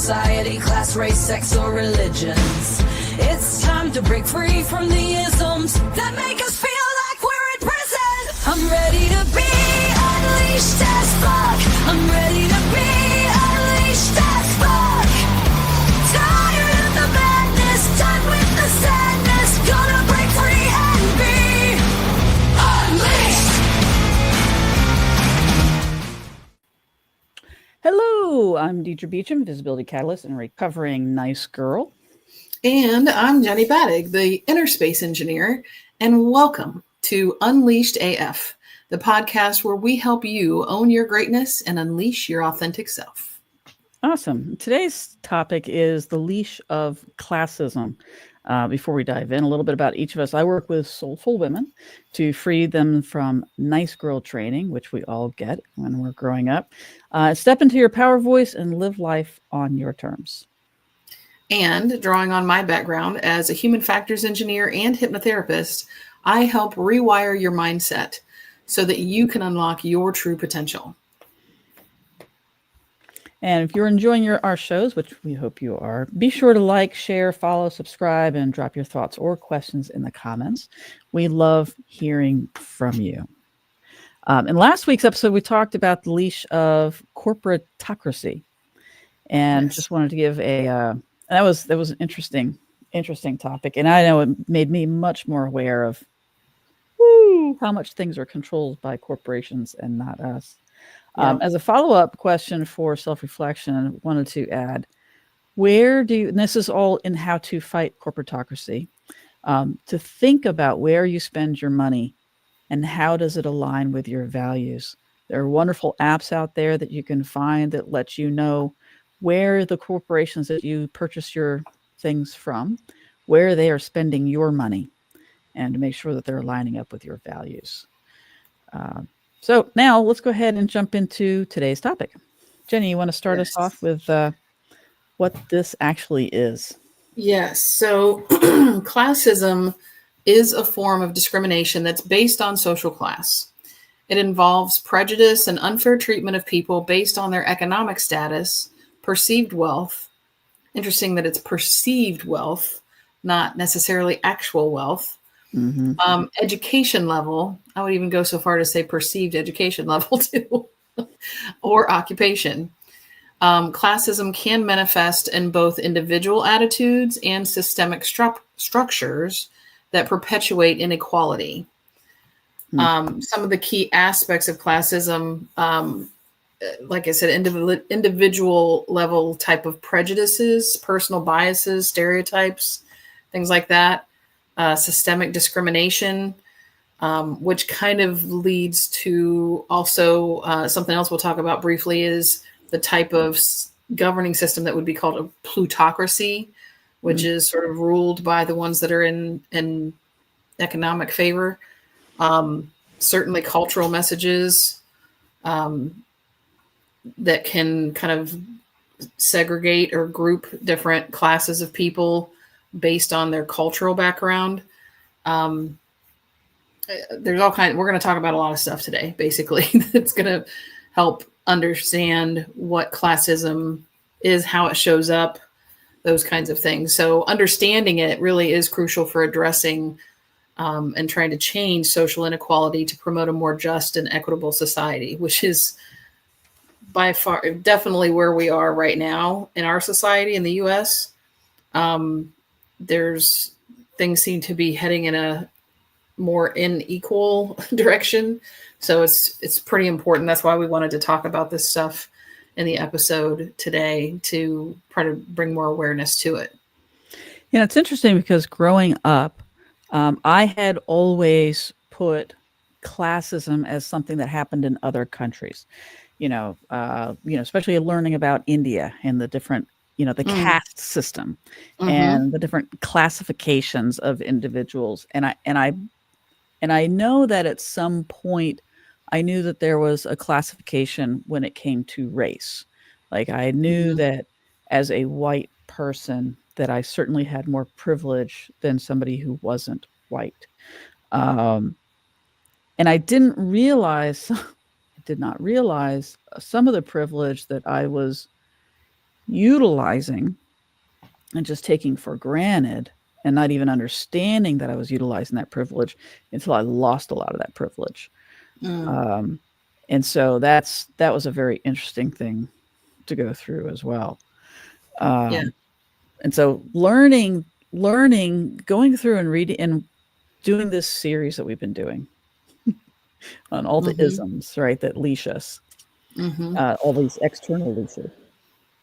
society, class, race, sex, or religions. It's time to break free from the isms that make us feel like we're in prison. I'm ready to be unleashed as fuck. I'm ready to be unleashed as fuck. Tired of the madness, done with the sadness. Gonna break free and be unleashed. Hello, I'm Deidre Beacham, Visibility Catalyst and recovering nice girl. And I'm Jenny Battig, the Inner Space Engineer, and welcome to Unleashed AF, the podcast where we help you own your greatness and unleash your authentic self. Awesome. Today's topic is the leash of classism. Before we dive in, a little bit about each of us. I work with soulful women to free them from nice girl training, which we all get when we're growing up. Step into your power voice and live life on your terms. And drawing on my background as a human factors engineer and hypnotherapist, I help rewire your mindset so that you can unlock your true potential. And if you're enjoying our shows, which we hope you are, be sure to like, share, follow, subscribe, and drop your thoughts or questions in the comments. We love hearing from you. In last week's episode, we talked about the leash of corporatocracy, and just wanted to give that was an interesting topic, and I know it made me much more aware of how much things are controlled by corporations and not us. As a follow-up question for self-reflection, I wanted to add, and this is all in how to fight corporatocracy, to think about where you spend your money and how does it align with your values. There are wonderful apps out there that you can find that let you know where the corporations that you purchase your things from, where they are spending your money, and to make sure that they're lining up with your values. So now let's go ahead and jump into today's topic. Jenny, you want to start us off with what this actually is? Yes. So classism is a form of discrimination that's based on social class. It involves prejudice and unfair treatment of people based on their economic status, perceived wealth. Interesting that it's perceived wealth, not necessarily actual wealth. Mm-hmm. Education level, I would even go so far to say perceived education level too, or occupation. Classism can manifest in both individual attitudes and systemic structures that perpetuate inequality. Some of the key aspects of classism, like I said, individual level type of prejudices, personal biases, stereotypes, things like that. Systemic discrimination, which kind of leads to also something else we'll talk about briefly is the type of governing system that would be called a plutocracy, which is sort of ruled by the ones that are in economic favor. Certainly cultural messages that can kind of segregate or group different classes of people based on their cultural background. There's all kinds. We're going to talk about a lot of stuff today, basically, that's going to help understand what classism is, how it shows up, those kinds of things. So understanding it really is crucial for addressing and trying to change social inequality to promote a more just and equitable society, which is by far definitely where we are right now in our society in the U.S. There's things seem to be heading in a more unequal direction. So it's pretty important. That's why we wanted to talk about this stuff in the episode today to try to bring more awareness to it. You know, it's interesting because growing up, I had always put classism as something that happened in other countries. Especially learning about India and the different the caste system and the different classifications of individuals. And I know that at some point I knew that there was a classification when it came to race. Like I knew that as a white person that I certainly had more privilege than somebody who wasn't white. And I did not realize some of the privilege that I was utilizing and just taking for granted and not even understanding that I was utilizing that privilege until I lost a lot of that privilege. And so that was a very interesting thing to go through as well. Yeah. And so learning, going through and reading and doing this series that we've been doing on all the isms, right, that leash us, all these external leashes.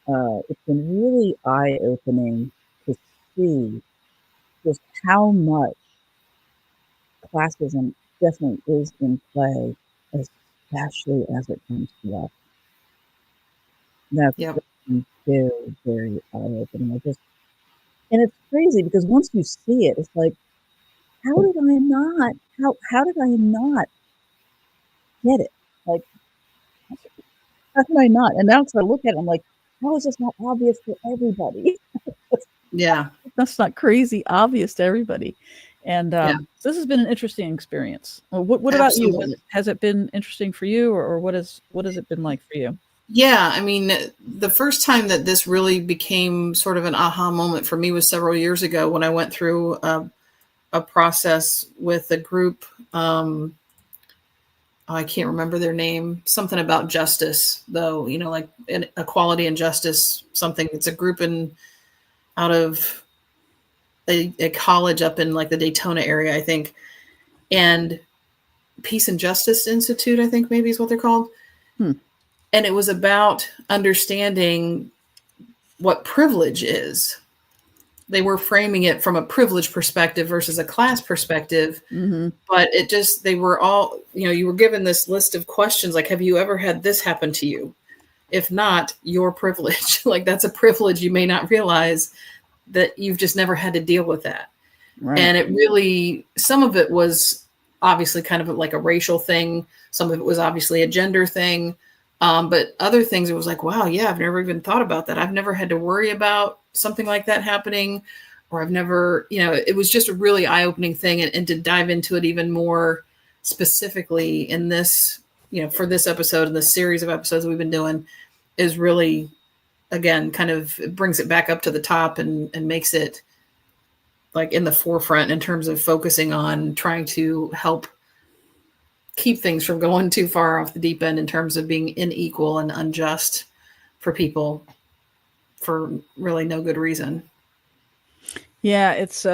It's been really eye-opening to see just how much classism definitely is in play, especially as it comes to us. That's Yep. been very, very eye-opening. And it's crazy because once you see it, it's like, how did I not get it? Like, how did I not? And now as I look at it, I'm like, how is this not obvious to everybody? Yeah. That's not crazy obvious to everybody. And Yeah. so this has been an interesting experience. What about you? Absolutely. Has it been interesting for you, or what has it been like for you? Yeah, I mean, the first time that this really became sort of an aha moment for me was several years ago when I went through a process with a group. I can't remember their name. Something about justice, though. You know, like equality and justice. Something. It's a group out of a college up in like the Daytona area, I think, and Peace and Justice Institute, I think maybe is what they're called. And it was about understanding what privilege is. They were framing it from a privilege perspective versus a class perspective. But they were all, you were given this list of questions like, have you ever had this happen to you? If not, your privilege. Like, that's a privilege you may not realize that you've just never had to deal with that. Right. And it really, some of it was obviously kind of like a racial thing. Some of it was obviously a gender thing. But other things, it was like, wow, yeah, I've never even thought about that. I've never had to worry about something like that happening, or I've never, it was just a really eye-opening thing. And to dive into it even more specifically in this, for this episode and the series of episodes that we've been doing is really, again, kind of it brings it back up to the top and makes it like in the forefront in terms of focusing on trying to help keep things from going too far off the deep end in terms of being unequal and unjust for people for really no good reason. Yeah, it's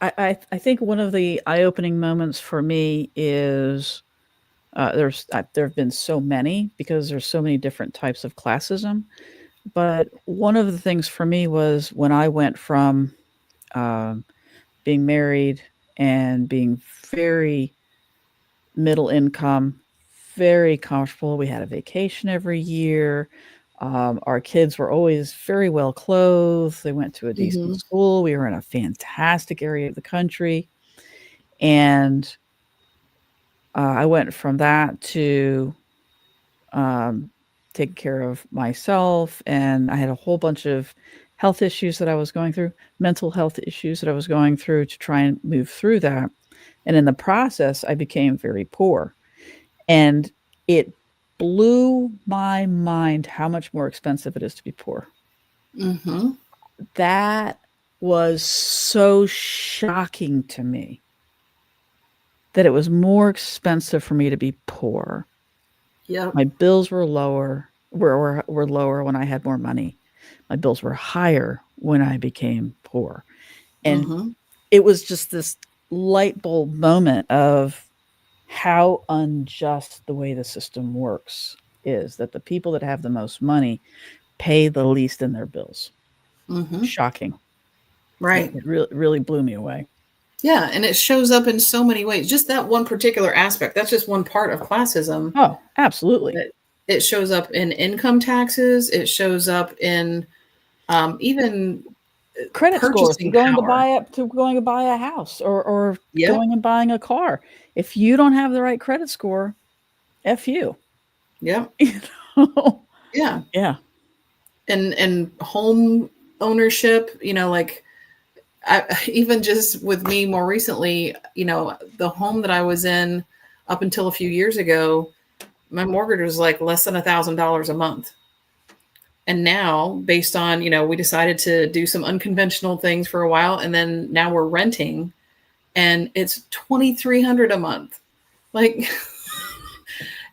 I think one of the eye-opening moments for me is there have been so many because there's so many different types of classism. But one of the things for me was when I went from being married and being very middle income, very comfortable. We had a vacation every year. Our kids were always very well clothed. They went to a decent school. We were in a fantastic area of the country. And I went from that to taking care of myself. And I had a whole bunch of health issues that I was going through, mental health issues that I was going through to try and move through that. And in the process, I became very poor. And it blew my mind how much more expensive it is to be poor. That was so shocking to me that it was more expensive for me to be poor. Yeah, my bills were lower. Were lower when I had more money. My bills were higher when I became poor, and it was just this light bulb moment of how unjust the way the system works is, that the people that have the most money pay the least in their bills. Shocking. Right. It really blew me away. Yeah. And it shows up in so many ways. Just that one particular aspect. That's just one part of classism. Oh, absolutely. It shows up in income taxes. It shows up in even credit scores, going to buy a house or Yep. going and buying a car. If you don't have the right credit score, F you. Yeah. Yeah. Yeah. And home ownership, like even just with me more recently, the home that I was in up until a few years ago, my mortgage was like less than $1,000 a month. And now, based on, we decided to do some unconventional things for a while, and then now we're renting, and it's $2,300 a month. Like,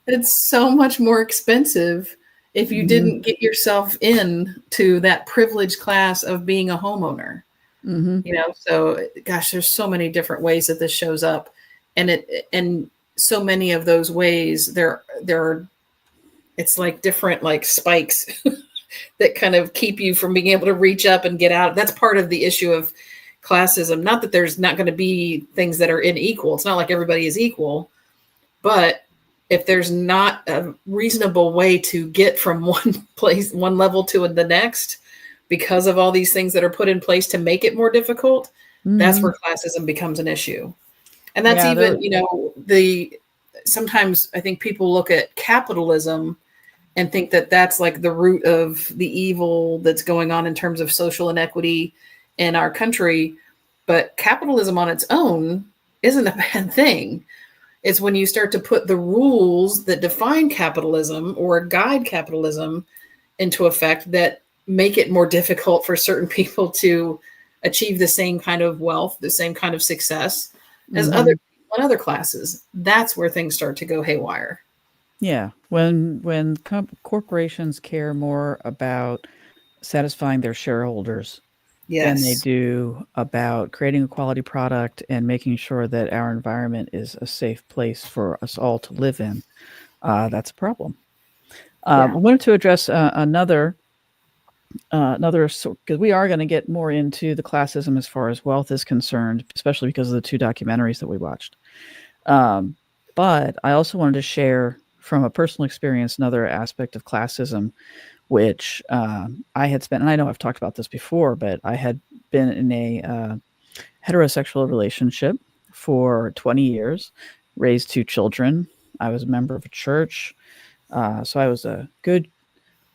it's so much more expensive if you didn't get yourself into that privileged class of being a homeowner. So gosh, there's so many different ways that this shows up, and so many of those ways there are, it's like different like spikes that kind of keep you from being able to reach up and get out. That's part of the issue of classism. Not that there's not going to be things that are unequal. It's not like everybody is equal, but if there's not a reasonable way to get from one level to the next, because of all these things that are put in place to make it more difficult, that's where classism becomes an issue. And that's sometimes I think people look at capitalism and think that that's like the root of the evil that's going on in terms of social inequity in our country. But capitalism on its own isn't a bad thing. It's when you start to put the rules that define capitalism or guide capitalism into effect that make it more difficult for certain people to achieve the same kind of wealth, the same kind of success as other classes. That's where things start to go haywire. Yeah. When corporations care more about satisfying their shareholders than they do about creating a quality product and making sure that our environment is a safe place for us all to live in, that's a problem. I wanted to address another because we are going to get more into the classism as far as wealth is concerned, especially because of the 2 documentaries that we watched. But I also wanted to share from a personal experience another aspect of classism, which I had spent, and I know I've talked about this before, but I had been in a heterosexual relationship for 20 years, raised 2 children. I was a member of a church. So I was a good,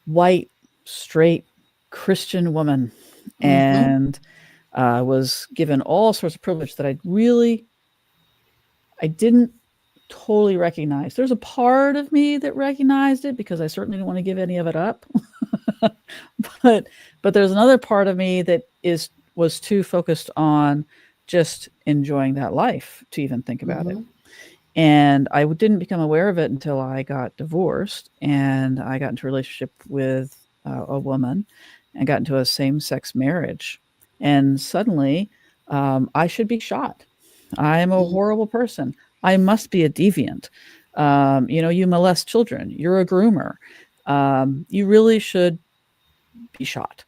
white, straight Christian woman, and was given all sorts of privilege that I didn't totally recognize. There's a part of me that recognized it because I certainly didn't want to give any of it up. but there's another part of me that was too focused on just enjoying that life to even think about it. And I didn't become aware of it until I got divorced, and I got into a relationship with a woman and got into a same-sex marriage. And suddenly I should be shot. I'm a horrible person. I must be a deviant. You molest children. You're a groomer. You really should be shot.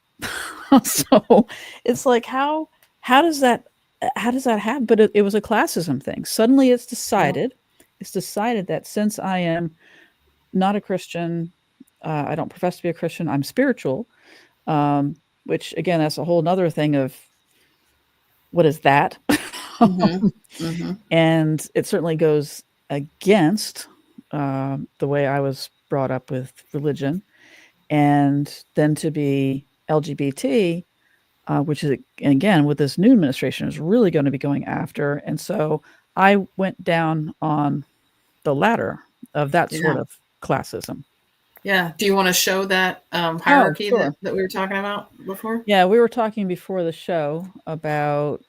So it's like, how does that happen? But it was a classism thing. Suddenly it's decided that since I am not a Christian, I don't profess to be a Christian, I'm spiritual, which again, that's a whole nother thing of what is that? And it certainly goes against the way I was brought up with religion. And then to be LGBT, which is, again, with this new administration, is really going to be going after. And so I went down on the ladder of that sort of classism. Yeah. Do you want to show that hierarchy that we were talking about before? Yeah, we were talking before the show about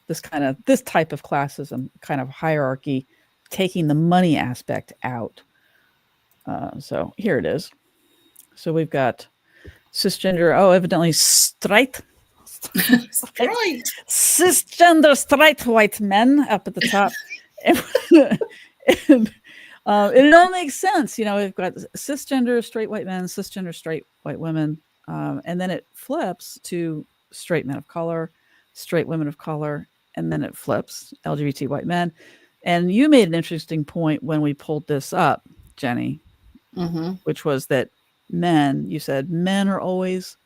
this type of classism, kind of hierarchy, taking the money aspect out. So here it is. So we've got cisgender, evidently straight. Cisgender straight white men up at the top. And it all makes sense. We've got cisgender straight white men, cisgender straight white women. And then it flips to straight men of color, straight women of color, and then it flips LGBT white men. And you made an interesting point when we pulled this up, Jenny, which was that you said men are always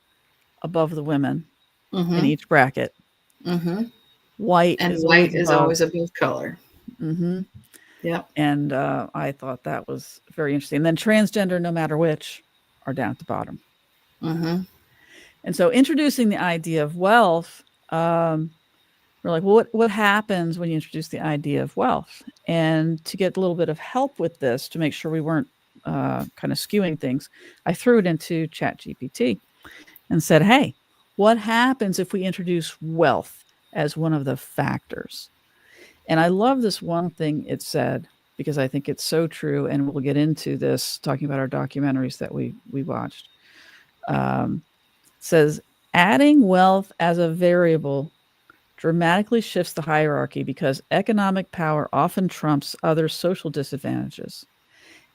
above the women in each bracket. White is always above color. Yeah. And I thought that was very interesting. And then transgender, no matter which, are down at the bottom. And so introducing the idea of wealth, we're like, well, what happens when you introduce the idea of wealth? And to get a little bit of help with this, to make sure we weren't kind of skewing things, I threw it into ChatGPT and said, hey, what happens if we introduce wealth as one of the factors? And I love this one thing it said, because I think it's so true. And we'll get into this talking about our documentaries that we watched. Says adding wealth as a variable dramatically shifts the hierarchy because economic power often trumps other social disadvantages.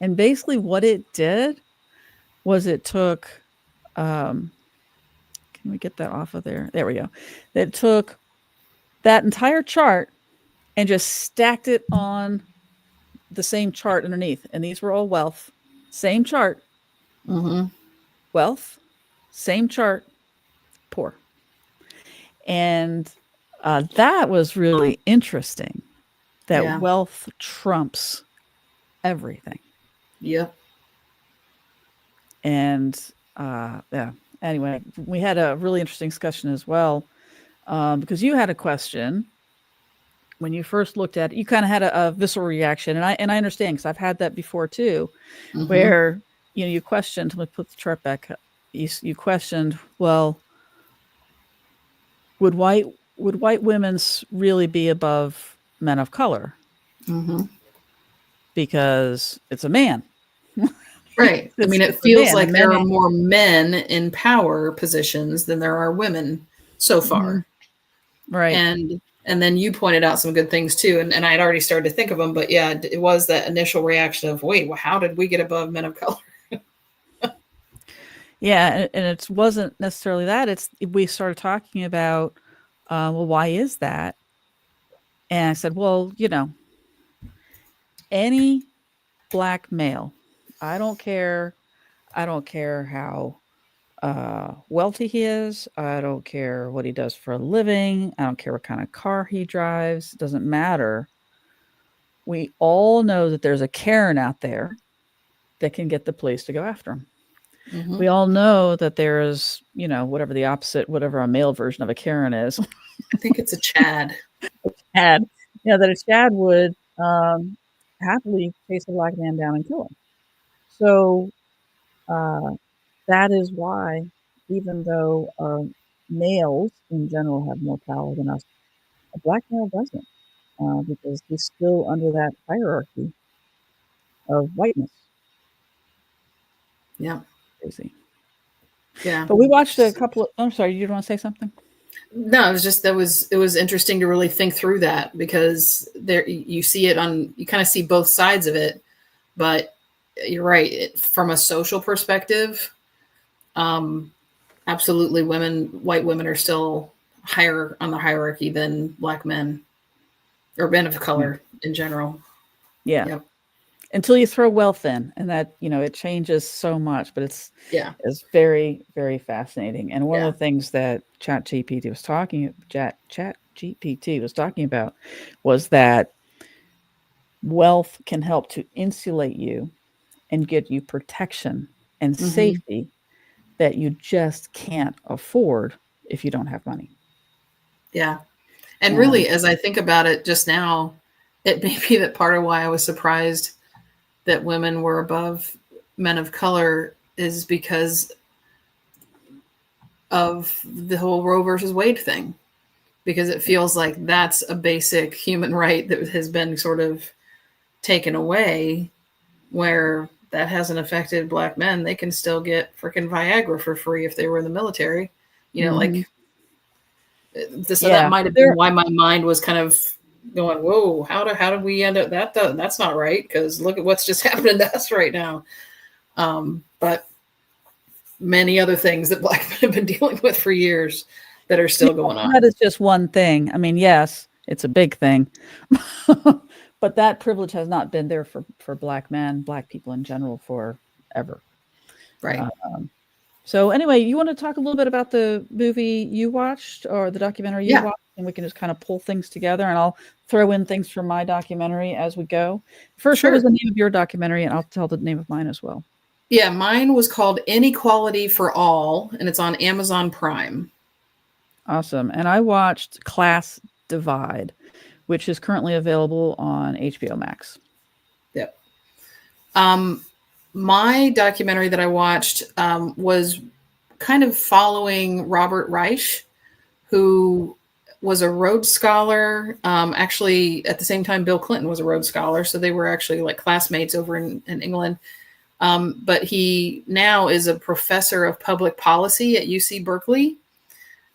And basically what it did was it took, can we get that off of there? There we go. It took that entire chart and just stacked it on the same chart underneath. And these were all wealth, same chart, wealth, same chart, poor. And that was really interesting, that wealth trumps everything. Yep. And anyway, we had a really interesting discussion as well, because you had a question when you first looked at it. You kind of had a visceral reaction, and I understand, because I've had that before too, where you questioned. Let me put the chart back up. You questioned, well, would white women's really be above men of color? Because it's a man. Right. I mean, it feels like there are more men in power positions than there are women so far. Right. And then you pointed out some good things too. And I had already started to think of them, but yeah, it was that initial reaction of, wait, well, how did we get above men of color? Yeah. And it wasn't necessarily that. We started talking about, well, why is that? And I said, well, any Black male, I don't care how wealthy he is. I don't care what he does for a living. I don't care what kind of car he drives. It doesn't matter. We all know that there's a Karen out there that can get the police to go after him. We all know that there is, whatever the opposite, whatever a male version of a Karen is. I think it's a Chad. That a Chad would happily chase a Black man down and kill him. So that is why, even though males in general have more power than us, a Black male doesn't, because he's still under that hierarchy of whiteness. Yeah. Crazy. Yeah. But we watched a couple of, I'm sorry, you want to say something? No, it was just, it was interesting to really think through that, because there you see it you kind of see both sides of it, but you're right. From a social perspective, absolutely white women are still higher on the hierarchy than Black men or men of color in general. Yeah. Yep. Until you throw wealth in, and that, it changes so much, but it's very, very fascinating. And one of the things that ChatGPT was talking about was that wealth can help to insulate you and get you protection and safety that you just can't afford if you don't have money. Yeah. And really, as I think about it just now, it may be that part of why I was surprised that women were above men of color is because of the whole Roe versus Wade thing, because it feels like that's a basic human right that has been sort of taken away, where that hasn't affected Black men. They can still get freaking Viagra for free if they were in the military, like so that might have been why my mind was kind of going, whoa, how did we end up that? That's not right, because look at what's just happening to us right now. But many other things that Black men have been dealing with for years that are still going on. That is just one thing. I mean, yes, it's a big thing, but that privilege has not been there for Black men, Black people in general, forever. Right. So anyway, you want to talk a little bit about the movie you watched, or the documentary you watched, and we can just kind of pull things together, and I'll throw in things from my documentary as we go. First, what was the name of your documentary? And I'll tell the name of mine as well. Yeah, mine was called Inequality for All, and it's on Amazon Prime. Awesome. And I watched Class Divide, which is currently available on HBO Max. Yep. My documentary that I watched was kind of following Robert Reich, who was a Rhodes Scholar. Actually, at the same time, Bill Clinton was a Rhodes Scholar. So they were actually like classmates over in England. But he now is a professor of public policy at UC Berkeley.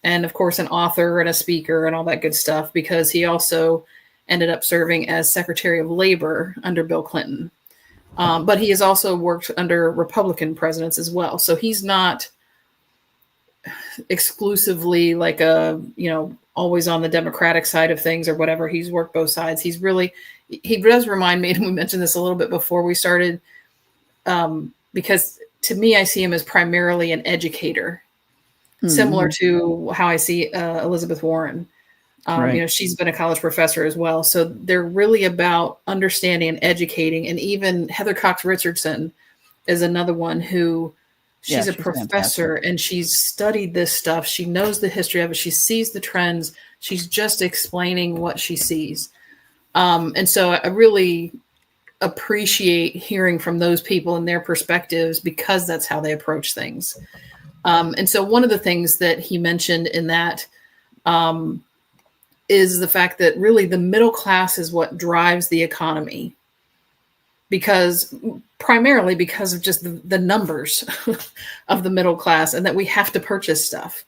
And of course, an author and a speaker and all that good stuff, because he also ended up serving as Secretary of Labor under Bill Clinton. But he has also worked under Republican presidents as well. So he's not exclusively like always on the Democratic side of things or whatever. He's worked both sides. He does remind me, and we mentioned this a little bit before we started, because to me, I see him as primarily an educator, similar to how I see Elizabeth Warren. Right. She's been a college professor as well. So they're really about understanding and educating. And even Heather Cox Richardson is another one who she's a professor fantastic. And she's studied this stuff. She knows the history of it. She sees the trends. She's just explaining what she sees. And so I really appreciate hearing from those people and their perspectives, because that's how they approach things. And so one of the things that he mentioned in that is the fact that really the middle class is what drives the economy, primarily because of just the numbers of the middle class, and that we have to purchase stuff.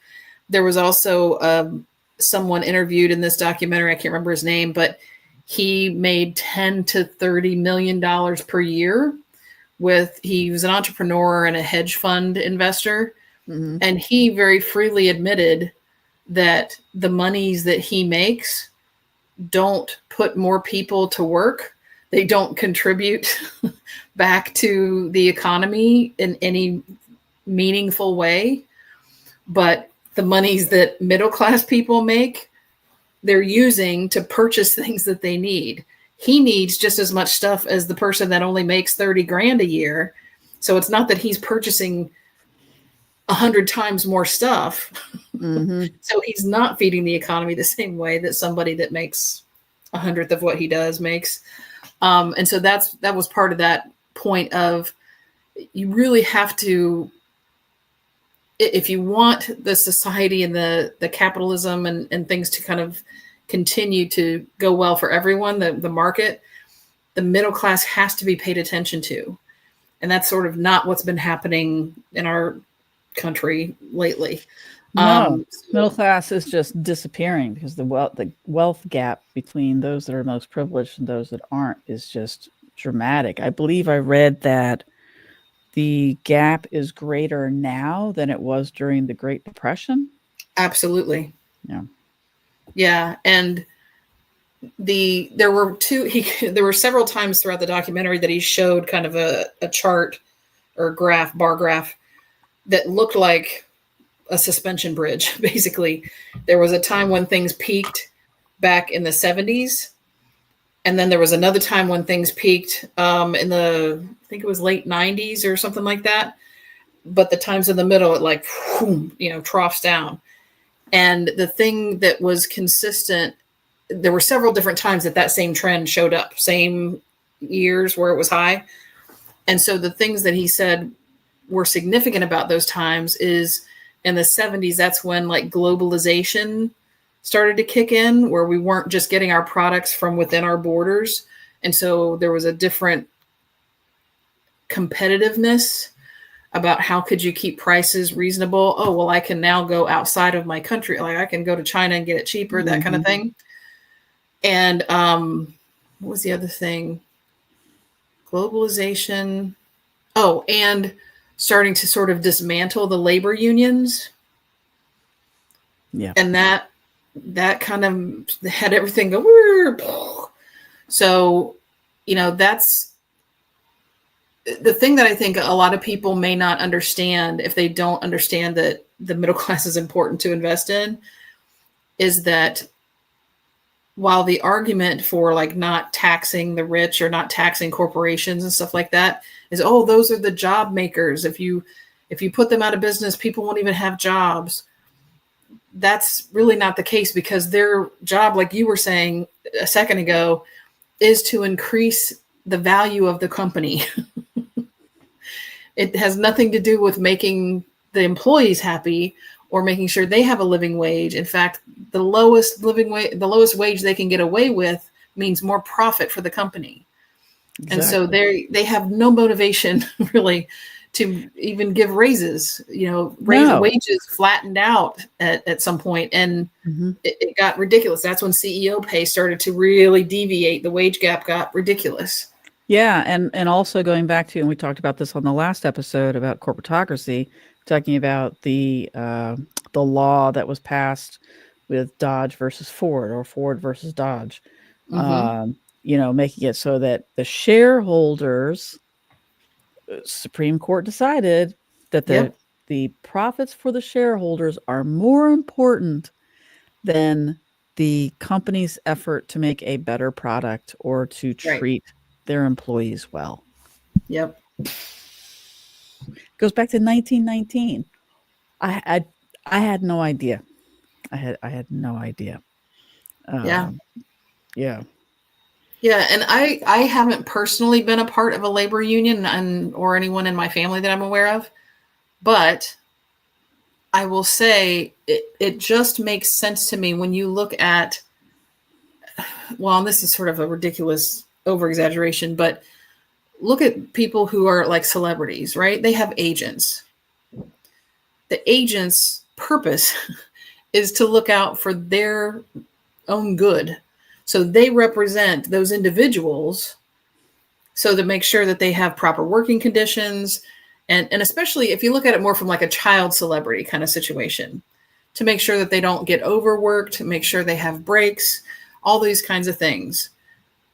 There was also someone interviewed in this documentary, I can't remember his name, but he made $10 to $30 million per year he was an entrepreneur and a hedge fund investor. Mm-hmm. And he very freely admitted that the monies that he makes don't put more people to work. They don't contribute back to the economy in any meaningful way. But the monies that middle class people make, they're using to purchase things that they need. He needs just as much stuff as the person that only makes 30 grand a year. So it's not that he's purchasing 100 times more stuff. Mm-hmm. So he's not feeding the economy the same way that somebody that makes 100th of what he does makes. And so that was part of that point of, you really have to, if you want the society and the capitalism and things to kind of continue to go well for everyone, the market, the middle class has to be paid attention to. And that's sort of not what's been happening in our country lately. No, middle class is just disappearing, because the wealth gap between those that are most privileged and those that aren't is just dramatic. I believe I read that the gap is greater now than it was during the Great Depression. Absolutely. Yeah. Yeah. And there were several times throughout the documentary that he showed kind of a chart or bar graph that looked like a suspension bridge. Basically, there was a time when things peaked back in the 70s. And then there was another time when things peaked in I think it was late 90s or something like that. But the times in the middle, it troughs down. And the thing that was consistent, there were several different times that same trend showed up, same years where it was high. And so the things that he said were significant about those times is, in the 70s, that's when like globalization started to kick in, where we weren't just getting our products from within our borders. And so there was a different competitiveness about how could you keep prices reasonable. Oh, well, I can now go outside of my country. Like I can go to China and get it cheaper, that kind of thing. And what was the other thing? Globalization. Oh, and starting to sort of dismantle the labor unions. Yeah. And that kind of had everything go. So, that's the thing that I think a lot of people may not understand, if they don't understand that the middle class is important to invest in, is that while the argument for like not taxing the rich or not taxing corporations and stuff like that is, oh, those are the job makers. If you put them out of business, people won't even have jobs. That's really not the case, because their job, like you were saying a second ago, is to increase the value of the company. It has nothing to do with making the employees happy or making sure they have a living wage. In fact, the lowest wage they can get away with means more profit for the company. Exactly. And so they have no motivation really to even give raises. Wages flattened out at some point, and it got ridiculous. That's when CEO pay started to really deviate. The wage gap got ridiculous. Yeah, and also going back to, and we talked about this on the last episode about corporatocracy, talking about the law that was passed with Dodge versus Ford, or Ford versus Dodge, making it so that the shareholders, Supreme Court decided that the profits for the shareholders are more important than the company's effort to make a better product or to treat their employees well. Yep. Goes back to 1919. I had no idea. I had no idea. Yeah. And I haven't personally been a part of a labor union or anyone in my family that I'm aware of, but I will say it just makes sense to me when you look at, well, and this is sort of a ridiculous over-exaggeration, but look at people who are like celebrities, right? They have agents. The agent's purpose is to look out for their own good. So they represent those individuals so to make sure that they have proper working conditions. And especially if you look at it more from like a child celebrity kind of situation, to make sure that they don't get overworked, to make sure they have breaks, all these kinds of things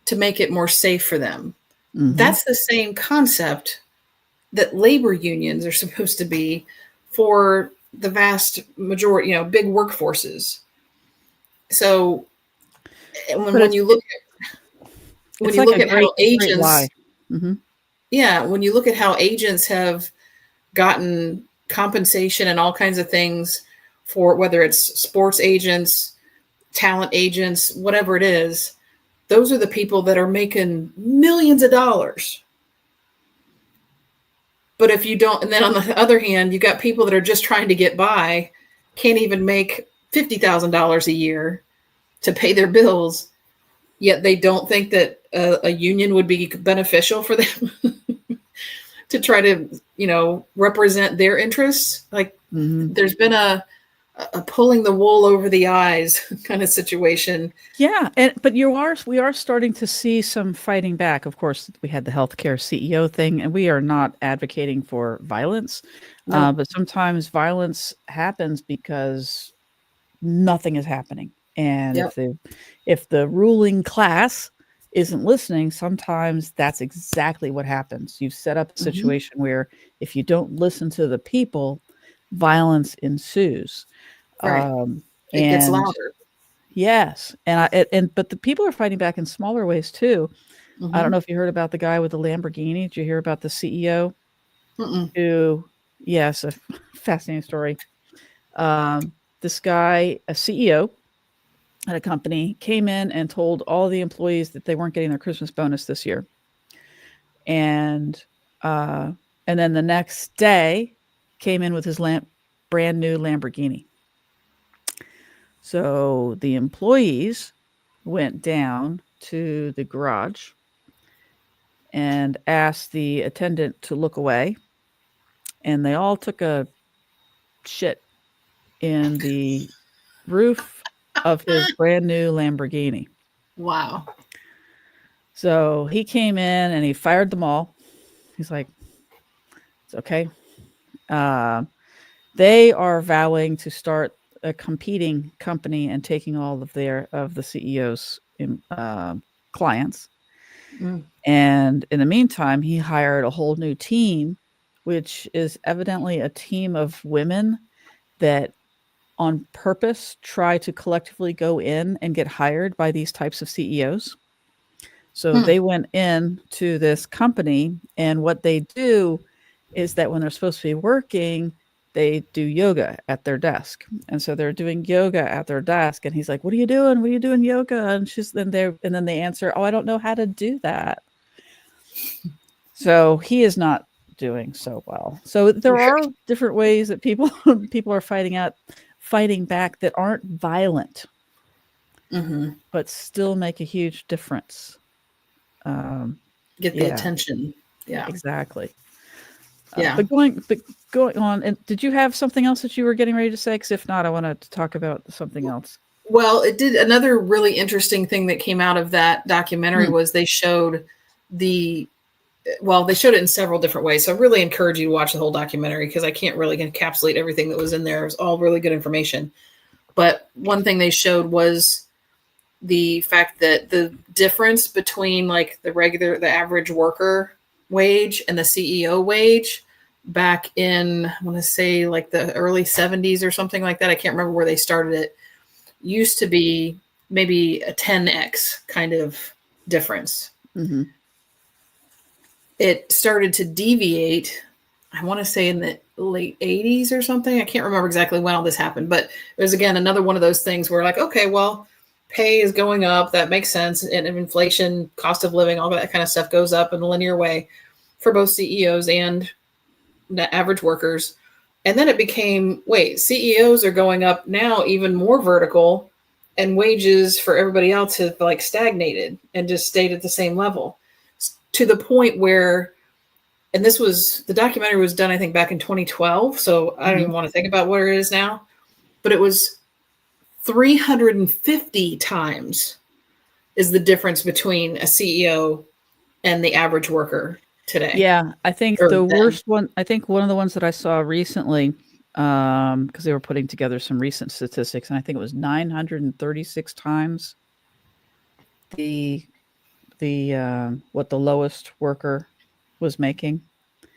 to make it more safe for them. That's the same concept that labor unions are supposed to be for the vast majority, big workforces. So when you look at how agents, when you look at how agents have gotten compensation and all kinds of things for whether it's sports agents, talent agents, whatever it is, those are the people that are making millions of dollars. But if you don't, and then on the other hand, you got people that are just trying to get by, can't even make $50,000 a year to pay their bills, yet they don't think that a union would be beneficial for them to try to, represent their interests. Like there's been a pulling the wool over the eyes kind of situation. Yeah. But we are starting to see some fighting back. Of course, we had the healthcare CEO thing, and we are not advocating for violence. No. But sometimes violence happens because nothing is happening. And if the ruling class isn't listening, sometimes that's exactly what happens. You've set up a situation where if you don't listen to the people, violence ensues. It gets louder. Yes. But the people are fighting back in smaller ways too. I don't know if you heard about the guy with the Lamborghini. Did you hear about the CEO? Who, yes, a fascinating story. This guy, a CEO at a company, came in and told all the employees that they weren't getting their Christmas bonus this year. And then the next day came in with his brand new Lamborghini. So the employees went down to the garage and asked the attendant to look away. And they all took a shit in the roof of his brand new Lamborghini. Wow. So he came in and he fired them all. He's like, it's okay. They are vowing to start a competing company and taking all of the CEO's clients. And in the meantime, he hired a whole new team, which is evidently a team of women that on purpose try to collectively go in and get hired by these types of CEOs. So they went in to this company, and what they do is that when they're supposed to be working, they do yoga at their desk. And so they're doing yoga at their desk. And he's like, what are you doing? What are you doing yoga? And then they answer, oh, I don't know how to do that. So he is not doing so well. So there are different ways that people are fighting back that aren't violent, but still make a huge difference. Get the attention. Yeah, exactly. Yeah. But going on, and did you have something else that you were getting ready to say? Because if not, I want to talk about something else. Well, it did. Another really interesting thing that came out of that documentary was they showed they showed it in several different ways. So I really encourage you to watch the whole documentary because I can't really encapsulate everything that was in there. It was all really good information. But one thing they showed was the fact that the difference between like the average worker wage and the CEO wage back in, I want to say like the early 70s or something like that. I can't remember where they started it. Used to be maybe a 10x kind of difference. Mm-hmm. It started to deviate, I want to say in the late 80s or something. I can't remember exactly when all this happened, but it was, again, another one of those things where like, okay, well, pay is going up. That makes sense. And inflation, cost of living, all that kind of stuff goes up in a linear way for both CEOs and the average workers. And then it became, CEOs are going up now even more vertical, and wages for everybody else have like stagnated and just stayed at the same level to the point where, and the documentary was done, I think, back in 2012. So I don't even want to think about what it is now, but it was 350 times is the difference between a CEO and the average worker today. Yeah, I think worst one, I think one of the ones that I saw recently, because they were putting together some recent statistics, and I think it was 936 times what the lowest worker was making.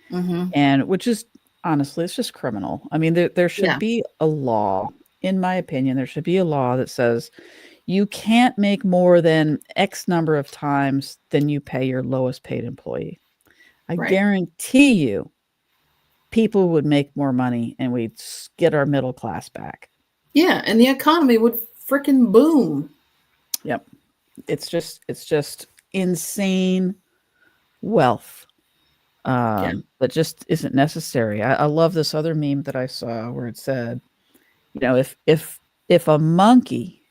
And which is, honestly, it's just criminal. I mean, there should be a law, in my opinion, there should be a law that says you can't make more than X number of times than you pay your lowest paid employee. I guarantee you people would make more money and we'd get our middle class back. Yeah. And the economy would freaking boom. Yep. It's just insane wealth that just isn't necessary. I love this other meme that I saw where it said, you know, if a monkey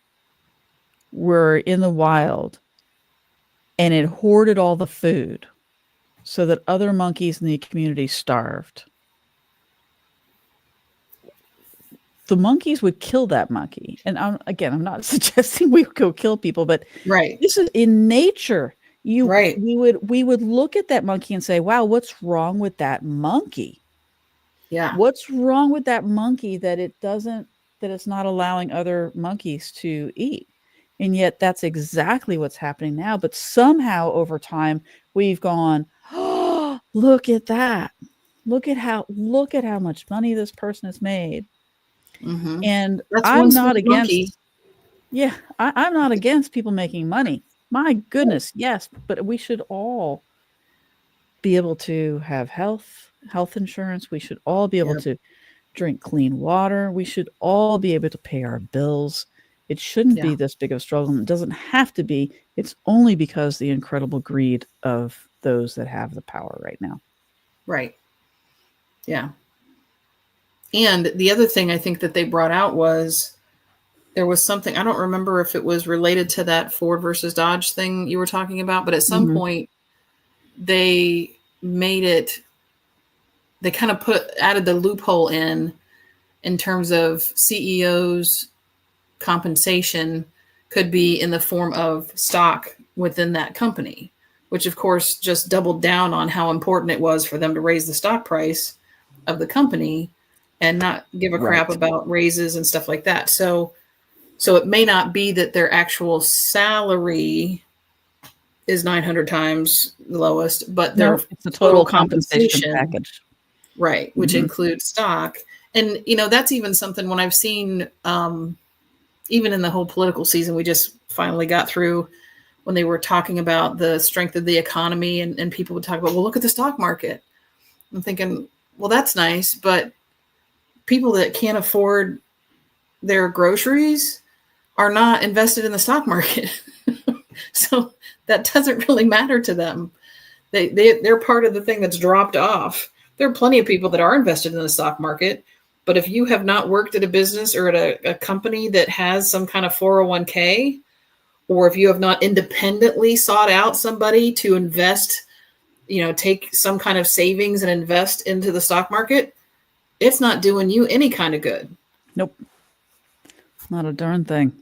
were in the wild and it hoarded all the food so that other monkeys in the community starved, the monkeys would kill that monkey. And I'm not suggesting we go kill people, but this is in nature. We would look at that monkey and say, wow, what's wrong with that monkey? Yeah. What's wrong with that monkey that it's not allowing other monkeys to eat? And yet that's exactly what's happening now. But somehow over time we've gone, oh, look at that. Look at how much money this person has made. And I'm not against I'm not against people making money. My goodness, yes, but we should all be able to have health insurance. We should all be able to drink clean water. We should all be able to pay our bills. It shouldn't be this big of a struggle. And it doesn't have to be. It's only because the incredible greed of those that have the power right now. Right. Yeah. And the other thing I think that they brought out was there was something, I don't remember if it was related to that Ford versus Dodge thing you were talking about, but at some point they made it, they kind of added the loophole in terms of CEOs' compensation could be in the form of stock within that company, which of course just doubled down on how important it was for them to raise the stock price of the company and not give a crap about raises and stuff like that. So it may not be that their actual salary is 900 times the lowest, but it's the total compensation package. Right. Which includes stock. And, you know, that's even something when I've seen, even in the whole political season, we just finally got through when they were talking about the strength of the economy and people would talk about, well, look at the stock market. I'm thinking, well, that's nice, but people that can't afford their groceries are not invested in the stock market. So that doesn't really matter to them. They're part of the thing that's dropped off. There are plenty of people that are invested in the stock market, but if you have not worked at a business or at a company that has some kind of 401k, or if you have not independently sought out somebody to invest, take some kind of savings and invest into the stock market, it's not doing you any kind of good. Nope. Not a darn thing.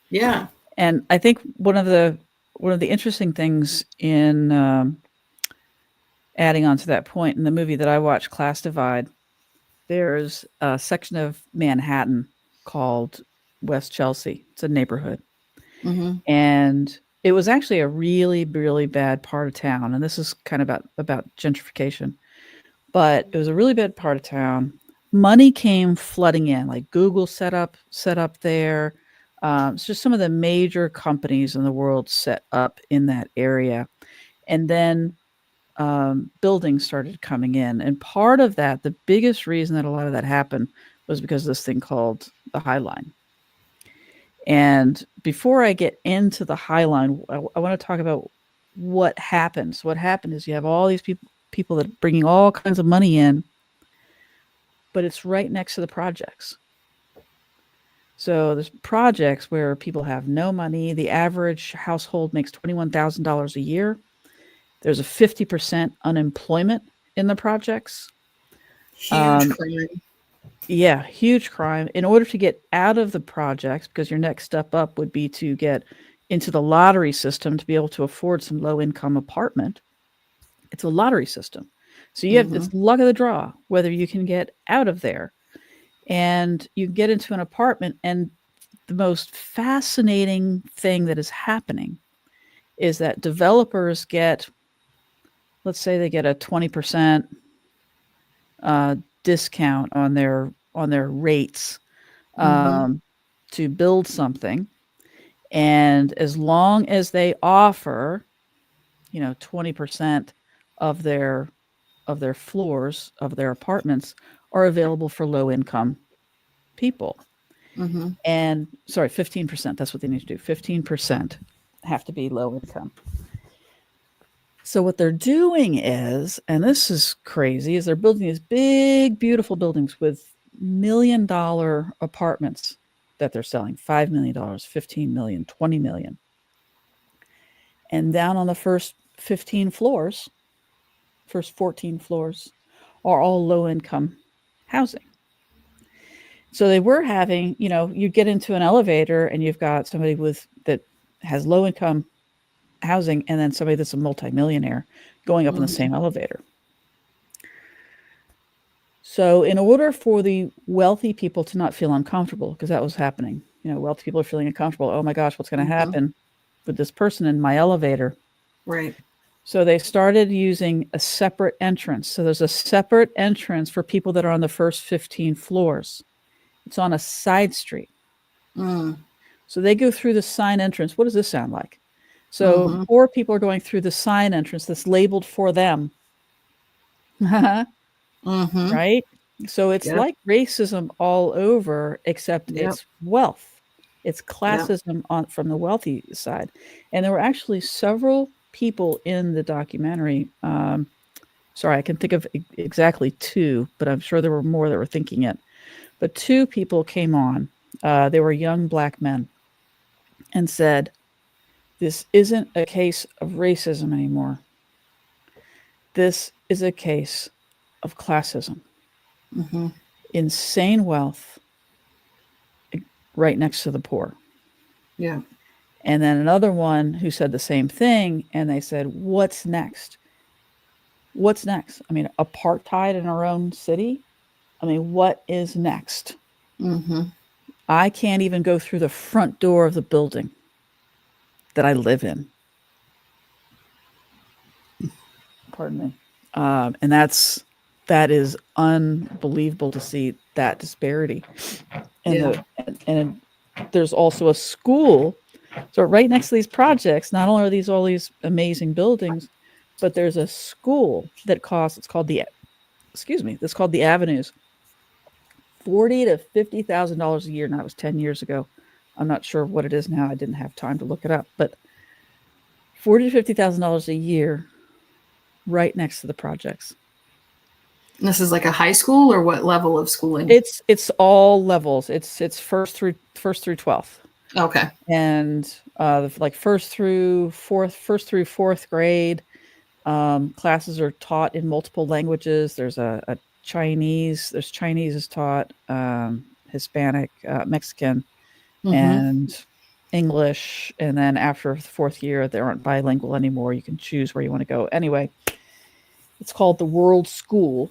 Yeah. And I think one of the interesting things in adding on to that point, in the movie that I watched, Class Divide, there's a section of Manhattan called West Chelsea. It's a neighborhood. Mm-hmm. And it was actually a really, really bad part of town. And this is kind of about gentrification. But it was a really bad part of town. Money came flooding in, like Google set up there. It's just some of the major companies in the world set up in that area. And then buildings started coming in. And part of that, the biggest reason that a lot of that happened was because of this thing called the High Line. And before I get into the High Line, I want to talk about what happened. So what happened is you have all these people that are bringing all kinds of money in, but it's right next to the projects. So there's projects where people have no money. The average household makes $21,000 a year. There's a 50% unemployment in the projects. Huge crime. Yeah, huge crime. In order to get out of the projects, because your next step up would be to get into the lottery system to be able to afford some low-income apartment. It's a lottery system. So you have it's luck of the draw, whether you can get out of there. And you get into an apartment, and the most fascinating thing that is happening is that developers get, let's say they get a 20% discount on their rates to build something. And as long as they offer, 20% of their floors of their apartments are available for low income people. And 15%, that's what they need to do. 15% have to be low income. So what they're doing is, and this is crazy, is they're building these big, beautiful buildings with $1 million apartments that they're selling. $5 million, $15 million, $20 million. And down on the first 14 floors are all low income housing. So they were having, you get into an elevator and you've got somebody that has low income housing, and then somebody that's a multimillionaire going up in the same elevator. So in order for the wealthy people to not feel uncomfortable, because that was happening, wealthy people are feeling uncomfortable. Oh my gosh, what's going to happen with this person in my elevator? Right. So they started using a separate entrance. So there's a separate entrance for people that are on the first 15 floors. It's on a side street. So they go through the side entrance. What does this sound like? So poor people are going through the side entrance that's labeled for them. Right? So it's like racism all over, except it's wealth. It's classism from the wealthy side. And there were actually several people in the documentary. Sorry, I can think of exactly two, but I'm sure there were more that were thinking it. But two people came on. They were young Black men and said, this isn't a case of racism anymore. This is a case of classism. Insane wealth right next to the poor. Yeah. And then another one who said the same thing, and they said, what's next? What's next? I mean, apartheid in our own city? I mean, what is next? I can't even go through the front door of the building that I live in. Pardon me. And that is unbelievable to see that disparity. And and there's also a school. So right next to these projects, not only are all these amazing buildings, but there's a school that costs, it's called the Avenues, $40,000 to $50,000 a year. Now, that was 10 years ago. I'm not sure what it is now. I didn't have time to look it up, but $40,000 to $50,000 a year right next to the projects. This is like a high school, or what level of schooling? It's all levels. It's first through 12th. Okay. And like first through fourth grade, classes are taught in multiple languages. There's a Chinese. There's Chinese is taught, Hispanic, Mexican, and English. And then after the fourth year, they aren't bilingual anymore. You can choose where you want to go. Anyway, it's called the World School,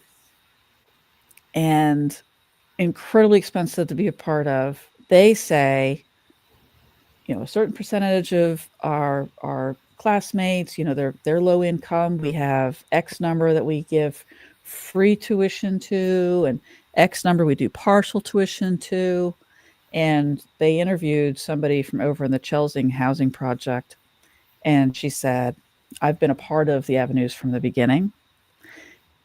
and incredibly expensive to be a part of. They say, a certain percentage of our classmates, they're low income. We have X number that we give free tuition to, and X number we do partial tuition to. And they interviewed somebody from over in the Chelsing Housing Project, and she said, I've been a part of the Avenues from the beginning.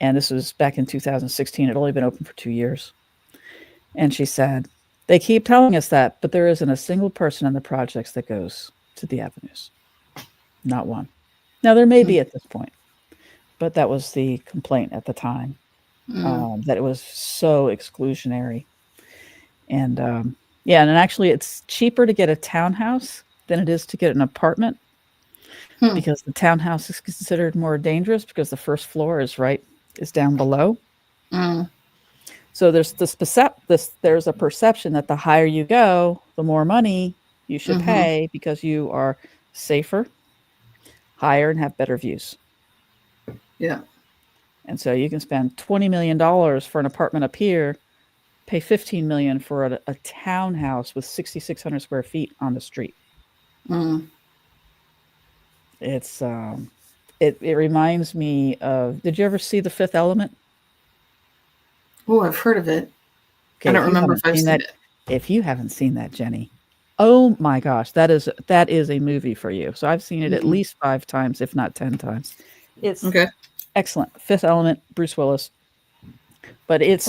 And this was back in 2016. It'd only been open for 2 years. And she said, they keep telling us that, but there isn't a single person in the projects that goes to the Avenues. Not one. Now, there may be at this point, but that was the complaint at the time, that it was so exclusionary. And and actually it's cheaper to get a townhouse than it is to get an apartment, because the townhouse is considered more dangerous because the first floor is down below. So there's there's a perception that the higher you go, the more money you should pay, because you are safer, higher, and have better views. Yeah. And so you can spend $20 million for an apartment up here, pay $15 million for a townhouse with 6,600 square feet on the street. It's it reminds me of, did you ever see The Fifth Element? Oh, I've heard of it. Okay, I don't remember if I've seen it. If you haven't seen that, Jenny, oh my gosh, that is a movie for you. So I've seen it at least 5 times, if not 10 times. It's Okay. excellent. Fifth Element, Bruce Willis. But it's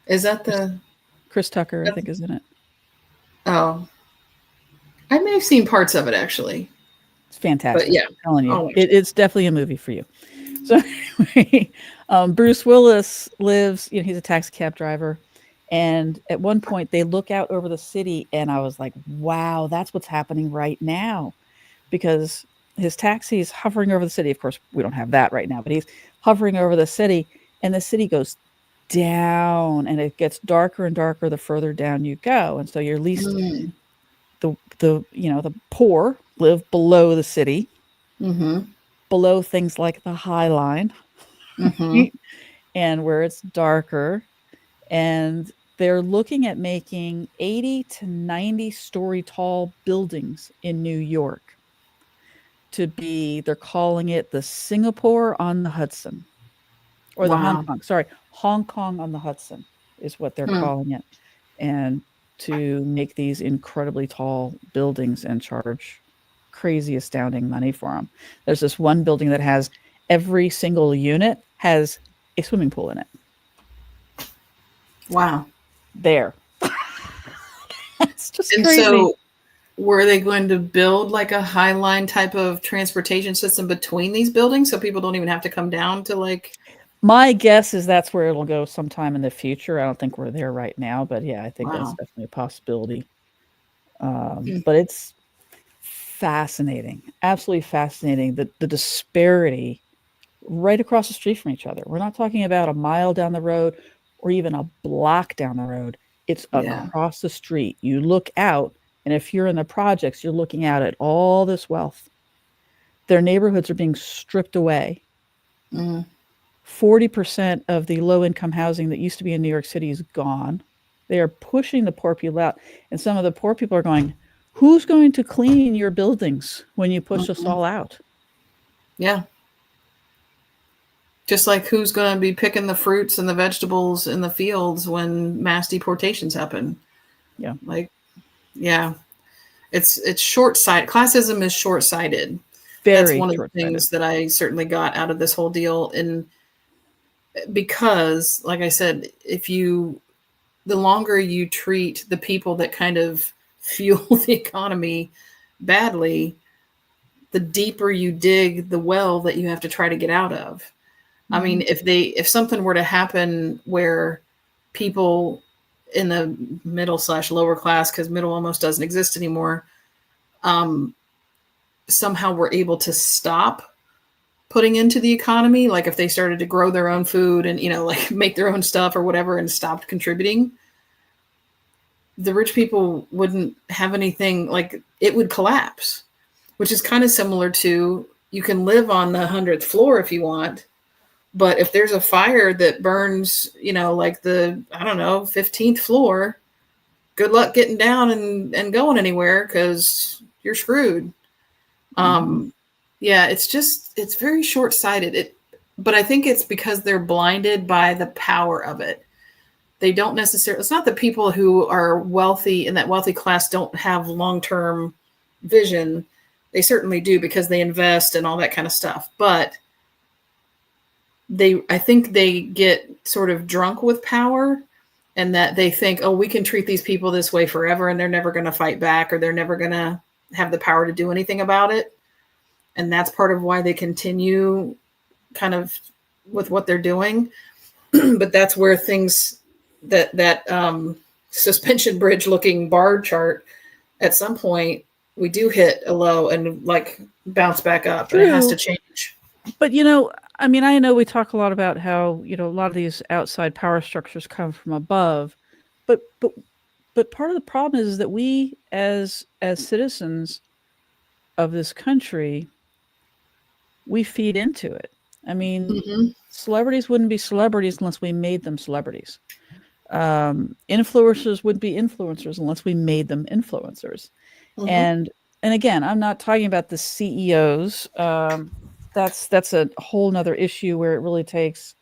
is that the Chris Tucker, I think, is in it. Oh, I may have seen parts of it, actually. It's fantastic. But yeah, I'm telling you, it's definitely a movie for you. So anyway, Bruce Willis lives, he's a taxi cab driver. And at one point they look out over the city, and I was like, wow, that's what's happening right now, because his taxi is hovering over the city. Of course, we don't have that right now, but he's hovering over the city, and the city goes down, and it gets darker and darker the further down you go. And so you're at least the poor live below the city, below things like the High Line, and where it's darker. And they're looking at making 80 to 90 story tall buildings in New York they're calling it the Singapore on the Hudson, or the Hong Kong on the Hudson is what they're calling it. And to make these incredibly tall buildings and charge crazy, astounding money for them. There's this one building that has every single unit has a swimming pool in it. Wow. There. It's just and crazy. So were they going to build like a High Line type of transportation system between these buildings so people don't even have to come down to like... My guess is that's where it'll go sometime in the future. I don't think we're there right now, but yeah, I think that's definitely a possibility. But it's fascinating, absolutely fascinating, the disparity right across the street from each other. We're not talking about a mile down the road or even a block down the road. It's across the street. You look out, and if you're in the projects, you're looking out at all this wealth. Their neighborhoods are being stripped away. 40% of the low-income housing that used to be in New York City is gone. They are pushing the poor people out. And some of the poor people are going, who's going to clean your buildings when you push us all out? Yeah. Just like who's going to be picking the fruits and the vegetables in the fields when mass deportations happen? Yeah. It's short-sighted. Classism is short-sighted. That's one of the things that I certainly got out of this whole deal. And because, like I said, the longer you treat the people that kind of fuel the economy badly, the deeper you dig the well that you have to try to get out of. I mean, if something were to happen where people in the middle/lower class, because middle almost doesn't exist anymore, somehow were able to stop putting into the economy, like if they started to grow their own food and, like make their own stuff or whatever and stopped contributing, the rich people wouldn't have anything, like it would collapse, which is kind of similar to, you can live on the 100th floor if you want, but if there's a fire that burns, like the, I don't know, 15th floor, good luck getting down and going anywhere, because you're screwed. Yeah, it's very short-sighted. But I think it's because they're blinded by the power of it. They don't necessarily, it's not that people who are wealthy in that wealthy class don't have long-term vision. They certainly do, because they invest and all that kind of stuff. But I think they get sort of drunk with power, and that they think, oh, we can treat these people this way forever, and they're never going to fight back, or they're never going to have the power to do anything about it. And that's part of why they continue kind of with what they're doing. But that's where things, that suspension bridge looking bar chart, at some point we do hit a low and like bounce back up. True. And it has to change. But I mean, I know we talk a lot about how, a lot of these outside power structures come from above, but part of the problem is that we as citizens of this country, we feed into it. I mean, celebrities wouldn't be celebrities unless we made them celebrities. Influencers wouldn't be influencers unless we made them influencers. And again, I'm not talking about the CEOs. That's a whole nother issue where it really takes,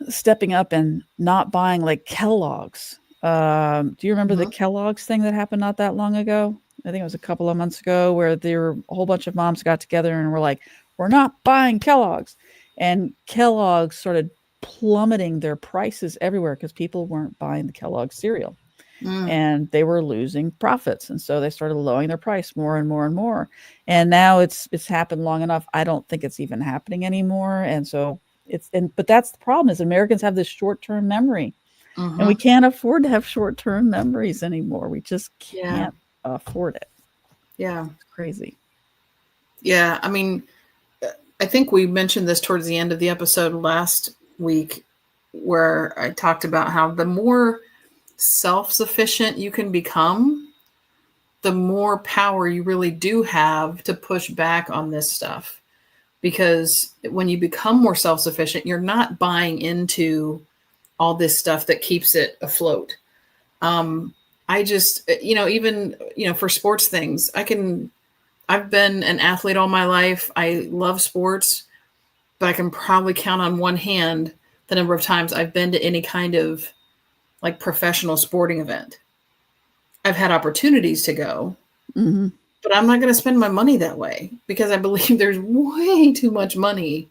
stepping up and not buying like Kellogg's. Do you remember the Kellogg's thing that happened not that long ago? I think it was a couple of months ago, where there were a whole bunch of moms got together and were like, we're not buying Kellogg's. And Kellogg's started plummeting their prices everywhere because people weren't buying the Kellogg's cereal. And they were losing profits. And so they started lowering their price more and more and more. And now it's happened long enough. I don't think it's even happening anymore. And so but that's the problem, is Americans have this short-term memory. And we can't afford to have short-term memories anymore. We just can't afford it. Yeah. It's crazy. Yeah. I mean, I think we mentioned this towards the end of the episode last week, where I talked about how the more self-sufficient you can become, the more power you really do have to push back on this stuff. Because when you become more self-sufficient, you're not buying into all this stuff that keeps it afloat. I just, even, for sports things, I've been an athlete all my life. I love sports, but I can probably count on one hand the number of times I've been to any kind of like professional sporting event. I've had opportunities to go, but I'm not going to spend my money that way, because I believe there's way too much money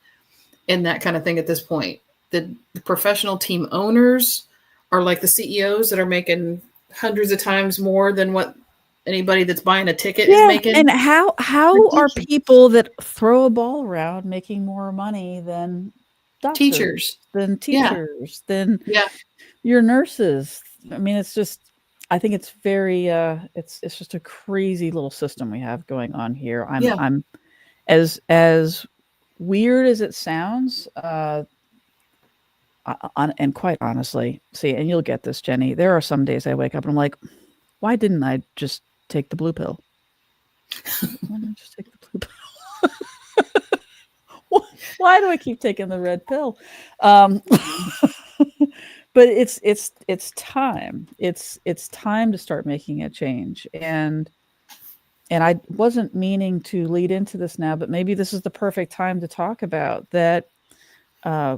in that kind of thing at this point. The professional team owners are like the CEOs that are making hundreds of times more than what anybody that's buying a ticket is making. And how are people that throw a ball around making more money than doctors, teachers, than your nurses? I mean, it's just, I think it's very, it's just a crazy little system we have going on here. I'm as weird as it sounds, and quite honestly, and you'll get this, Jenny, there are some days I wake up and I'm like, why didn't I just take the blue pill? Why didn't I just take the blue pill? Why do I keep taking the red pill? But it's time. It's time to start making a change. And I wasn't meaning to lead into this now, but maybe this is the perfect time to talk about that.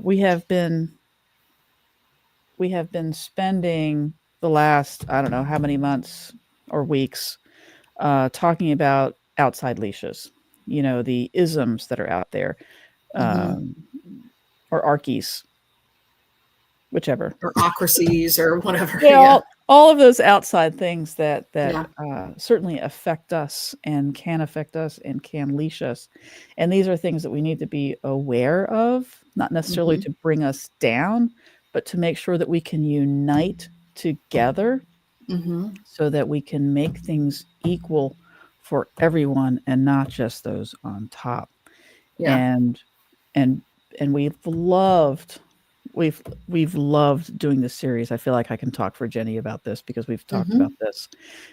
We have been spending the last, I don't know how many months or weeks, talking about outside leashes, the isms that are out there, or archies. whichever. or ocracies or whatever. Yeah, Yeah. all of those outside things that Yeah. certainly affect us and can leash us, and these are things that we need to be aware of, not necessarily Hmm. to bring us down, but to make sure that we can unite together Hmm. so that we can make things equal for everyone and not just those on top. Yeah. And and and we've loved doing this series. I feel like I can talk for Jenny about this because we've talked about Hmm. this.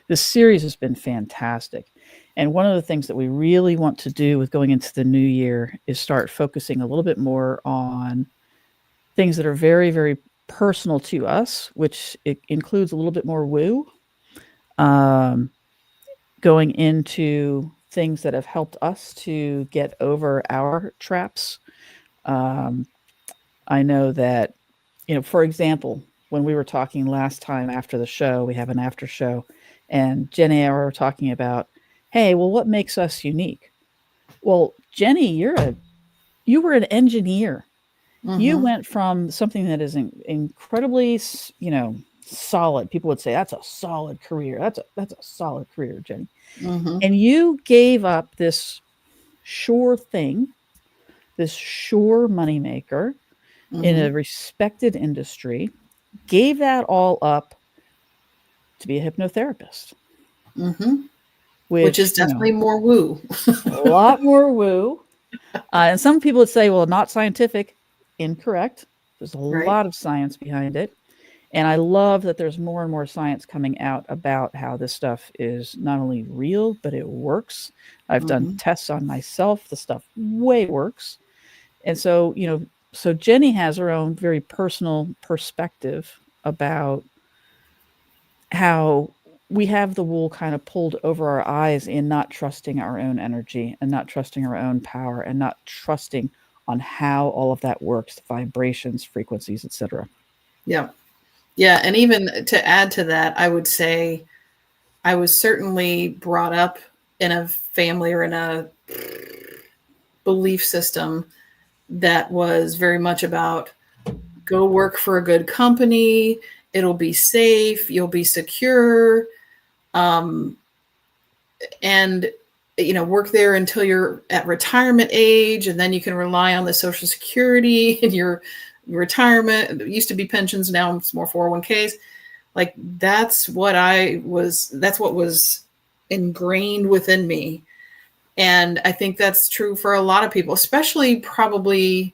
This series has been fantastic. And one of the things that we really want to do with going into the new year is start focusing a little bit more on things that are very, very personal to us, which it includes a little bit more woo, um, going into things that have helped us to get over our traps. Um, I know that, for example, when we were talking last time after the show, we have an after show, and Jenny and I were talking about, hey, well, what makes us unique? Well, Jenny, you were an engineer. You Hmm. went from something that is incredibly, solid. People would say that's a solid career. That's a solid career, Jenny. Hmm. And you gave up this sure thing, this sure moneymaker in a Hmm. respected industry, gave that all up to be a hypnotherapist, Hmm. Which which, is definitely more woo. a lot more woo. And some people would say, well, not scientific. Incorrect. There's a Right. lot of science behind it. And I love that there's more and more science coming out about how this stuff is not only real, but it works. I've done Hmm. tests on myself. The stuff way works. And so, so Jenny has her own very personal perspective about how we have the wool kind of pulled over our eyes in not trusting our own energy and not trusting our own power and not trusting on how all of that works, vibrations, frequencies, etc. Yeah. Yeah. And even to add to that, I would say I was certainly brought up in a family or in a belief system that was very much about go work for a good company. It'll be safe. You'll be secure. Um, and, work there until you're at retirement age. And then you can rely on the Social Security in your retirement. It used to be pensions. Now it's more 401ks. Like that's what was ingrained within me. And I think that's true for a lot of people, especially probably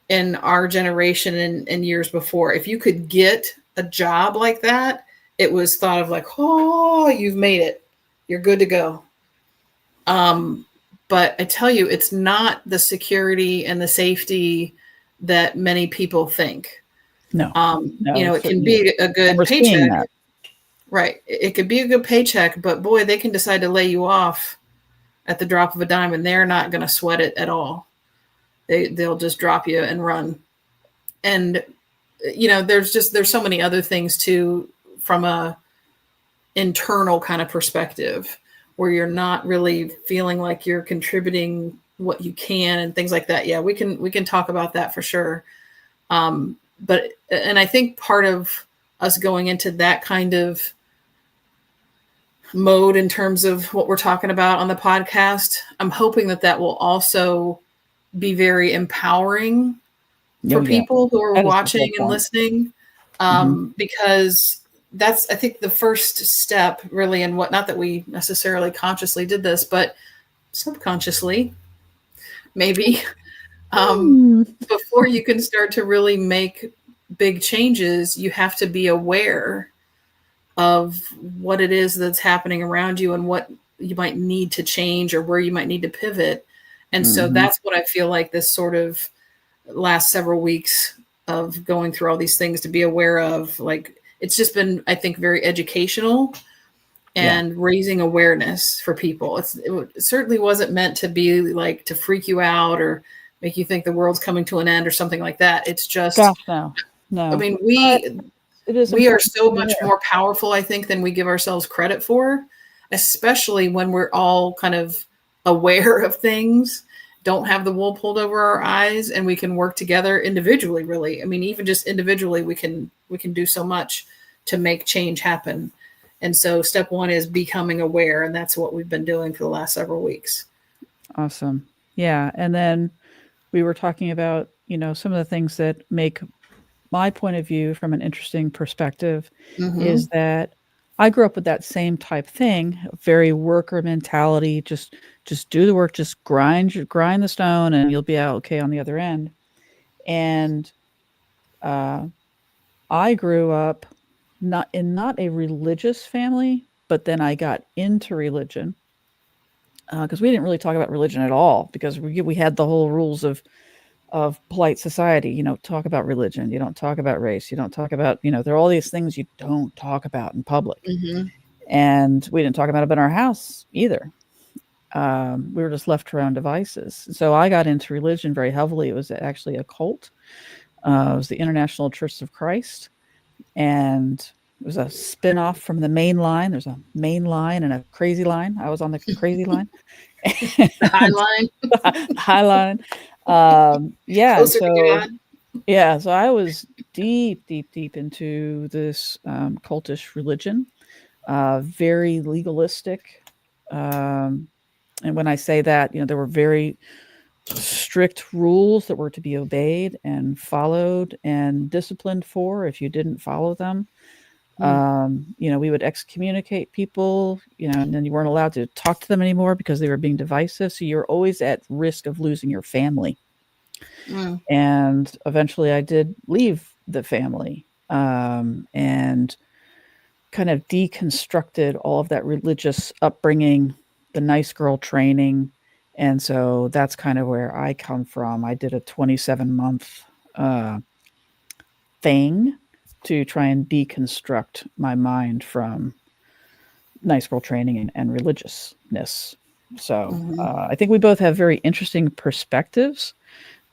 in our generation and years before. If you could get a job like that, it was thought of like, oh, you've made it. You're good to go. Um, but I tell you, it's not the security and the safety that many people think. No, no, it It can certainly is. be a And good we're seeing paycheck, that. right? It could be a good paycheck, but boy, they can decide to lay you off at the drop of a dime, and they're not going to sweat it at all. They'll just drop you and run. And there's so many other things too from a internal kind of perspective where you're not really feeling like you're contributing what you can and things like that. Yeah, we can talk about that for sure. But and I think part of us going into that kind of mode in terms of what we're talking about on the podcast, I'm hoping that will also be very empowering Oh for yeah, people who are that is the whole watching and point. listening, Hmm. because that's, I think, the first step really in what, not that we necessarily consciously did this, but subconsciously maybe, um, Hmm. before you can start to really make big changes, you have to be aware of what it is that's happening around you and what you might need to change or where you might need to pivot. And so Hmm. that's what I feel like this sort of last several weeks of going through all these things to be aware of. Like, it's just been, I think, very educational Yeah. and raising awareness for people. It certainly wasn't meant to be like to freak you out or make you think the world's coming to an end or something like that. It's just, Gosh, no, I no. mean, But it is we are important so to be much aware. more powerful, I think, than we give ourselves credit for, especially when we're all kind of aware of things. don't have the wool pulled over our eyes, and we can work together individually, really. I mean, even just individually, we can do so much to make change happen. And so step one is becoming aware, and that's what we've been doing for the last several weeks. Awesome. Yeah. And then we were talking about, some of the things that make my point of view from an interesting perspective is that I grew up with that same type thing, very worker mentality, just do the work, just grind the stone and you'll be out okay on the other end. And I grew up not a religious family, but then I got into religion because we didn't really talk about religion at all because we had the whole rules of polite society. You don't talk about religion. You don't talk about race. You don't talk about, there are all these things you don't talk about in public. And we didn't talk about it in our house either. We were just left to our own devices. So I got into religion very heavily. It was actually a cult. It was the International Church of Christ. And it was a spin-off from the main line. There's a main line and a crazy line. I was on the crazy line. The high line. The high line. Yeah. Closer to God. Yeah. So I was deep into this cultish religion, very legalistic. And when I say that, there were very strict rules that were to be obeyed and followed and disciplined for if you didn't follow them. We would excommunicate people, and then you weren't allowed to talk to them anymore because they were being divisive. So you're always at risk of losing your family. And eventually I did leave the family and kind of deconstructed all of that religious upbringing, the nice girl training. And so that's kind of where I come from. I did a 27-month thing to try and deconstruct my mind from nice girl training and religiousness. So I think we both have very interesting perspectives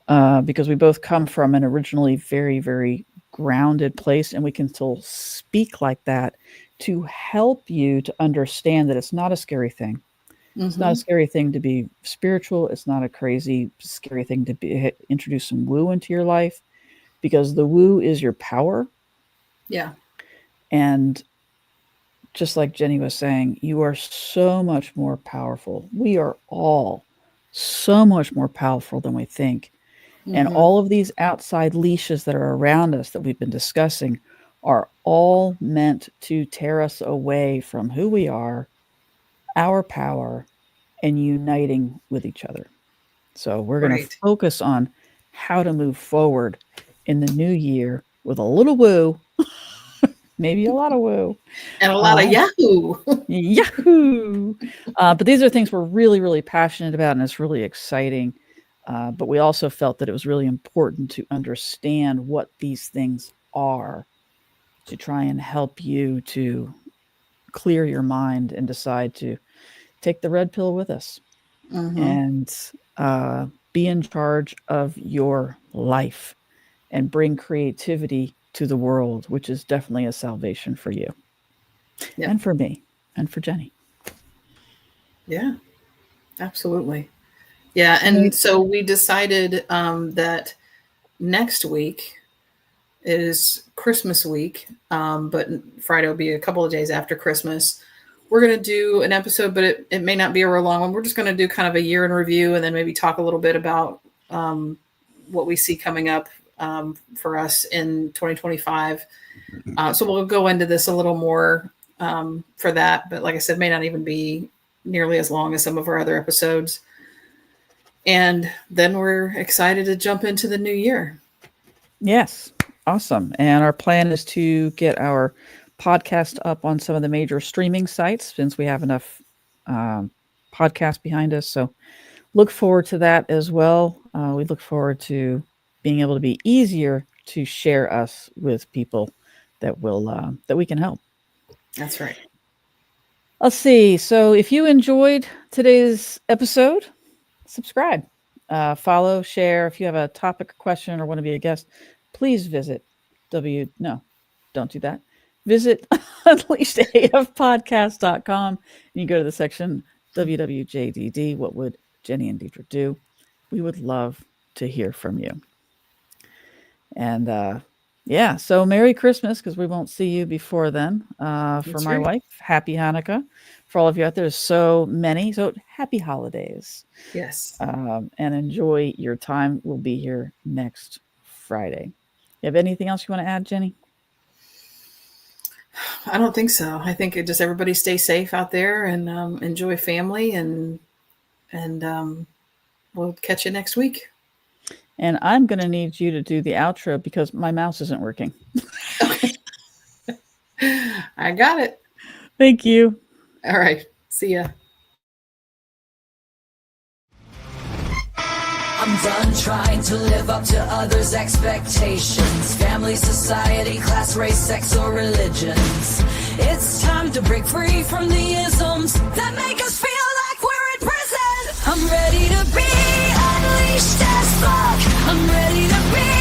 because we both come from an originally very, very grounded place, and we can still speak like that to help you to understand that it's not a scary thing. It's not a scary thing to be spiritual. It's not a crazy, scary thing to introduce some woo into your life, because the woo is your power. Yeah. And just like Jenny was saying, you are so much more powerful. We are all so much more powerful than we think. And all of these outside leashes that are around us that we've been discussing are all meant to tear us away from who we are, our power, and uniting with each other. So we're going to focus on how to move forward in the new year with a little woo, maybe a lot of woo. And a lot of yahoo. Yahoo! But these are things we're really, really passionate about, and it's really exciting. But we also felt that it was really important to understand what these things are to try and help you to clear your mind and decide to take the red pill with us and be in charge of your life and bring creativity to the world, which is definitely a salvation for you and for me and for Jenny. Yeah, absolutely. Yeah. And so we decided that next week is Christmas week, but Friday will be a couple of days after Christmas. We're going to do an episode, but it may not be a real long one. We're just going to do kind of a year in review and then maybe talk a little bit about what we see coming up for us in 2025. So we'll go into this a little more for that. But like I said, may not even be nearly as long as some of our other episodes. And then we're excited to jump into the new year. Yes. Awesome. And our plan is to get our podcast up on some of the major streaming sites since we have enough podcasts behind us. So look forward to that as well. We look forward to being able to be easier to share us with people that will that we can help. That's right. Let's see. So if you enjoyed today's episode, subscribe, follow, share. If you have a topic or question or want to be a guest, please visit don't do that. Visit unleashedafpodcast.com and you go to the section WWJDD, what would Jenny and Deidre do? We would love to hear from you. And yeah, so Merry Christmas, because we won't see you before then. For my wife, Happy Hanukkah. For all of you out there, so many. So happy holidays. Yes. And enjoy your time. We'll be here next Friday. You have anything else you want to add, Jenny? I don't think so. I think just everybody stay safe out there and enjoy family, and we'll catch you next week. And I'm going to need you to do the outro because my mouse isn't working. Okay. I got it. Thank you. All right. See ya. I'm done trying to live up to others' expectations. Family, society, class, race, sex, or religions. It's time to break free from the isms that make us feel like we're in prison. I'm ready to be unleashed as fuck. I'm ready to be